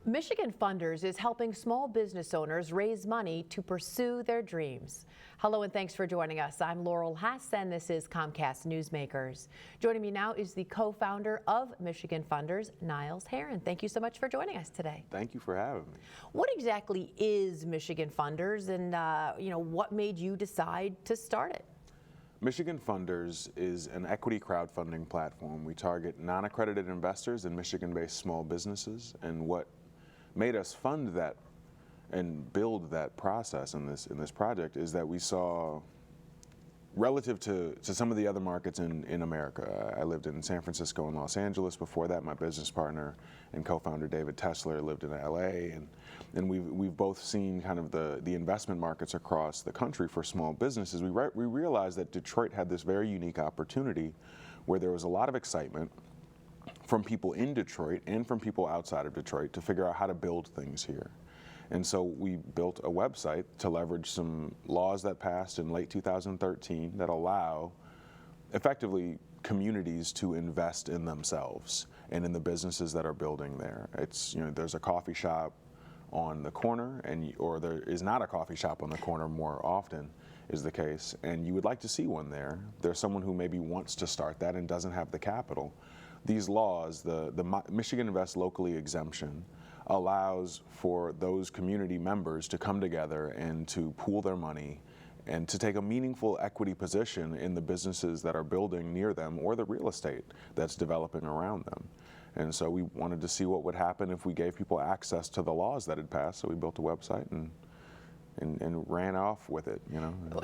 Michigan Funders is helping small business owners raise money to pursue their dreams. Hello and thanks for joining us. I'm Laurel Hess and this is Comcast Newsmakers. Joining me now is the co-founder of Michigan Funders, Niles Heron. Thank you so much for joining us today. Thank you for having me. What exactly is Michigan Funders and what made you decide to start it? Michigan Funders is an equity crowdfunding platform. We target non-accredited investors and Michigan-based small businesses, and what made us fund that and build that process in this project is that we saw, relative to some of the other markets in America. I lived in San Francisco and Los Angeles before that. My business partner and co-founder David Tesler lived in LA, and we've both seen kind of the investment markets across the country for small businesses. We realized that Detroit had this very unique opportunity where there was a lot of excitement from people in Detroit and from people outside of Detroit to figure out how to build things here. And so we built a website to leverage some laws that passed in late 2013 that allow effectively communities to invest in themselves and in the businesses that are building there. It's, there's a coffee shop on the corner, or there is not a coffee shop on the corner more often is the case, and you would like to see one there. There's someone who maybe wants to start that and doesn't have the capital. These laws, the Michigan Invest Locally exemption, allows for those community members to come together and to pool their money and to take a meaningful equity position in the businesses that are building near them or the real estate that's developing around them. And so we wanted to see what would happen if we gave people access to the laws that had passed, so we built a website and ran off with it,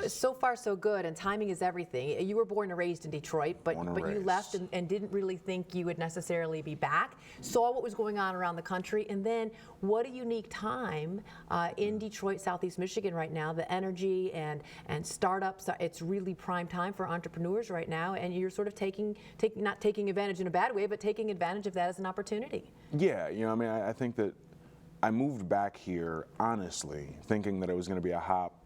So far, so good, and timing is everything. You were born and raised in Detroit, but you left and didn't really think you would necessarily be back. Saw what was going on around the country, and then what a unique time in Detroit, Southeast Michigan right now. The energy and startups, it's really prime time for entrepreneurs right now, and you're sort of not taking advantage in a bad way, but taking advantage of that as an opportunity. Yeah, I think that I moved back here, honestly, thinking that it was going to be a hop,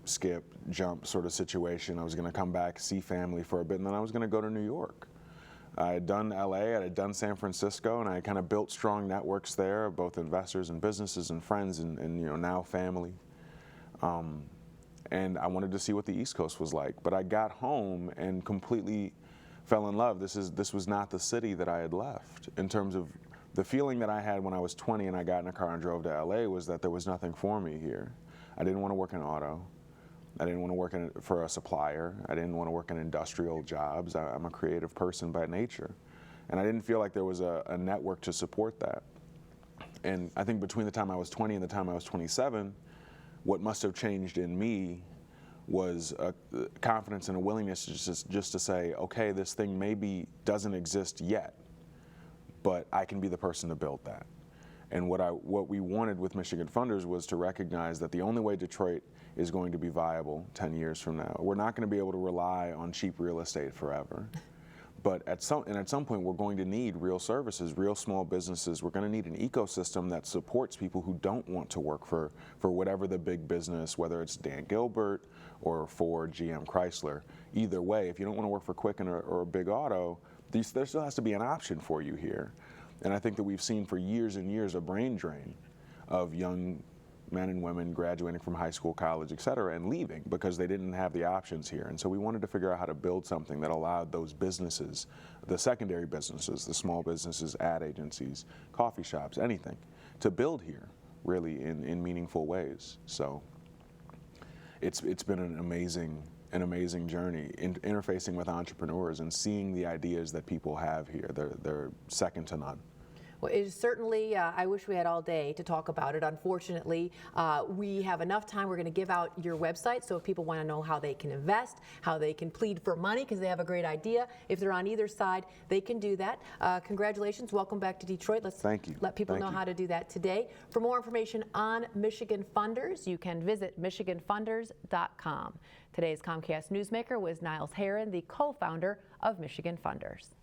skip, jump sort of situation. I was going to come back, see family for a bit, and then I was going to go to New York. I had done LA, I had done San Francisco, and I kind of built strong networks there, both investors and businesses and friends and now family. And I wanted to see what the East Coast was like. But I got home and completely fell in love. This was not the city that I had left in terms of the feeling that I had when I was 20 and I got in a car and drove to LA was that there was nothing for me here. I didn't want to work in auto. I didn't want to work for a supplier. I didn't want to work in industrial jobs. I'm a creative person by nature. And I didn't feel like there was a network to support that. And I think between the time I was 20 and the time I was 27, what must have changed in me was a confidence and a willingness to just to say, okay, this thing maybe doesn't exist yet, but I can be the person to build that. And what we wanted with Michigan Funders was to recognize that the only way Detroit is going to be viable 10 years from now, we're not going to be able to rely on cheap real estate forever. But at some point, we're going to need real services, real small businesses. We're going to need an ecosystem that supports people who don't want to work for whatever the big business, whether it's Dan Gilbert or Ford, GM, Chrysler. Either way, if you don't want to work for Quicken or a big auto, there still has to be an option for you here. And I think that we've seen for years and years a brain drain of young men and women graduating from high school, college, et cetera, and leaving because they didn't have the options here. And so we wanted to figure out how to build something that allowed those businesses, the secondary businesses, the small businesses, ad agencies, coffee shops, anything, to build here really in meaningful ways. So it's been an amazing journey interfacing with entrepreneurs and seeing the ideas that people have here. They're second to none. Well, it is certainly, I wish we had all day to talk about it. Unfortunately, we have enough time. We're going to give out your website, so if people want to know how they can invest, how they can plead for money because they have a great idea, if they're on either side, they can do that. Congratulations. Welcome back to Detroit. Thank you. Let people know how to do that today. For more information on Michigan Funders, you can visit michiganfunders.com. Today's Comcast Newsmaker was Niles Heron, the co-founder of Michigan Funders.